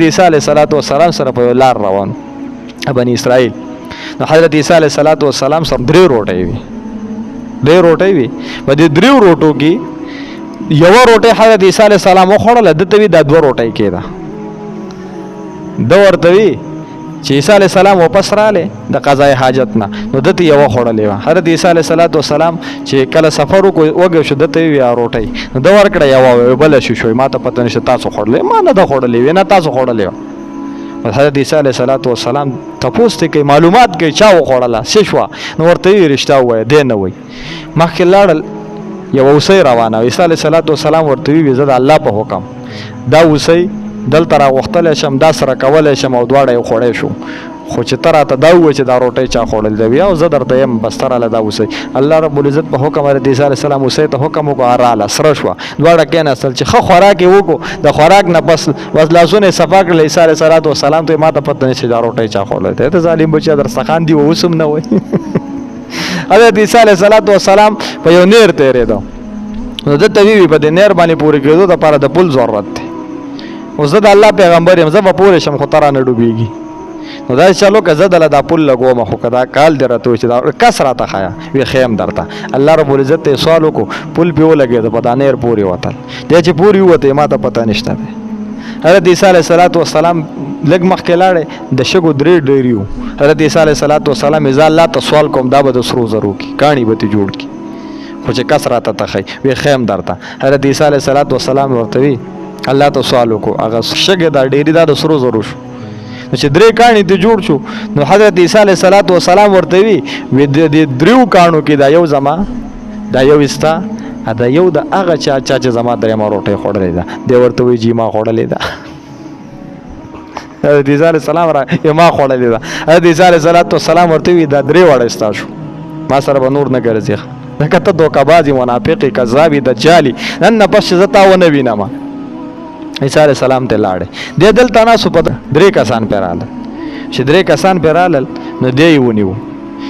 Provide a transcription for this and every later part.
عیسی علیه السلام سره په لار روان بنی اسرائیل. نو حضرت عیسی علیه السلام سره درې روټۍ وي په دې درې روټو کې یو روټۍ حضرت عیسی علیه السلام وخوړله دته وی دا دوه روټۍ کېده د ورته وی چې عیسی علیه السلام واپس رااله د قضای حاجت نه نو دته یو خوړلې و. حضرت عیسی علیه السلام چې کله سفر وګ شو دته وی روټۍ نو د ورکړه یو بل شو ما ته پته نشته تاسو خوړلې ما نه د خوړلې نه تاسو خوړلې. حضرت عیسی علیه السلام تاسو ته معلومات کوي چا وخوړله څه شو نو ورته وی رښتیا وای دی نه وای مخکې لاړل یو اوسۍ روانه عیسی علیه السلام ورته وی زه د الله په حکم دا اوسۍ دلته راغوښتلی شم دا سره کولی شم او دواړه یې خوړی شو خو چې ته راته دا ووایې چې دا روټۍ چا خوړل دی او زه درته یم بس ته راله دا اوسۍ الله رب العزت په حکم حضرت عیسی علیه السلام اوسۍ ته حکم وکړو راله سره شوه دواړه کېناستل چې ښه خوراک یې وکړو د خوراک نه پس بس لاسونه یې صفا کړل عیسی علیه السلام ته ما ته پته نه چې دا روټۍ چا خوړلی دی ته ظالم بچی درستخان دي اوس هم نه وایي حضرت عیسی علیه السلام په یو نیر تېرېده نو دته وی په دې نیر باندې پورې کېدو دپاره د پل ضرورت دی اوس زه د الله پیغمبر یم زه به پوره شم خو ته رانه ډوبېږي نو دا چلو که زه دله دا پل لګوم خو که دا کال دې راته وایي چې دا کس راته ښایه وی ښیم درته الله رب العزت ته یې سوال وکړو پل پې ولګېده په دا نیر پورې وتل دی چې پورې ووته ما ته پته نشته دی. حضرت عیسی علیه السلام لږ مخکې لاړې د شګو درې ډېرې وو حضرت عیسی علیه السلام زه الله ته سوال کوم دا به د سرو زرو کي کاڼي به تې جوړ کړي خو چې کس راته ته ښایي وی ښیم درته. حضرت عیسی علیه السلام ورته وی الله ته سوال وکړو هغه شګې دا ډېرې دا د سرو زرو شو نو چې درې کاڼي ته جوړ شو نو حضرت عیسی علیه السلام ورته وی د دریو کاڼو کې دا یو زما دا یو ستا دا یو د هغه چا چې زما درېیمه روټۍ خوړلې ده دی ورته وایي چې ما خوړلې ده حضرت عیسی علیه السلام ما خوړلې ده حضرت عیسی علیه السلام ورته وی دا درې واړه ستا شو ما سره به نور نه ګرځي لکه ته دوکهبازي منافقې کذابې دجالي نن نه پس چې زه تا ونه وینم عیسی علیه السلام ته لاړې دی دلته ناستو په درې کسان پې رالل چې درې کسان پې رالل نو دی یې ونیو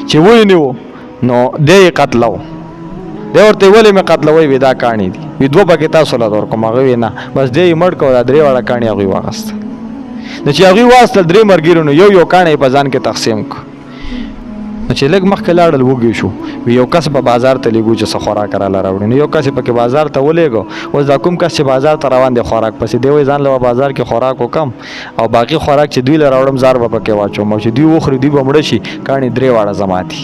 چې ونیو نو دی یې قتلو دی ورته ولې مې قتلوئ وي دا کاڼي دي وي دوه پکې تاسو له درکوم هغه وی نه بس دی یې مړ کړو دا درې واړه کاڼي هغوی واخیستل نو چې هغوی واخیستل درې ملګرو نو یو کاڼی یې په ځان کې تقسیم کړ نو چې لږ مخکې لاړل وږي شو وی یو کس په بازار ته لېږو چې څه خوراک راله راوړي نو یو کس یې پکې بازار ته ولېږو اوس دا کوم کس چې بازار ته روان دی خوراک پسې دی وایي ځان له بازار کې خوراک وکم او باقي خوراک چې دوی له راوړم زار به پکې واچوم او چې دوی وخوري دوی به مړه شي کاڼي درې واړه زما دي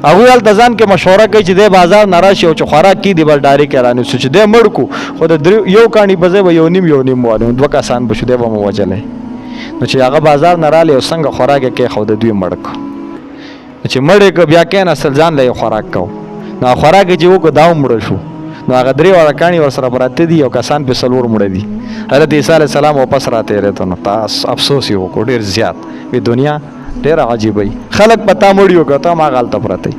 هغوی هلته ځان کې مشوره کوي چې دی بازار نه راشي او چې خوراک کي دی بل ډارې کې رانیسو چې دی مړ کو خو د یو کاڼي په ځای به یو نیم والو دوه کسان به شو دی به مو وجلی نو چې هغه بازار نه رالی او څنګه خوراک یې کېښود دوی مړ کو چې مړ یې که بیا کېناستل ځان له یې خوراک کو نو خوراک یې چې وکړو دا هم مړه شو نو هغه درې واړه کاڼي ورسره پراته دي او کسان پې څلور مړه دي. حضرت عیسی علیه السلام واپس راتېرېده نو تاسو افسوس یې وکړو ډېر زیات وی دنیا ډېره عجیبه وي خلک په تا مړ یو که ته هم هغه هلته پرته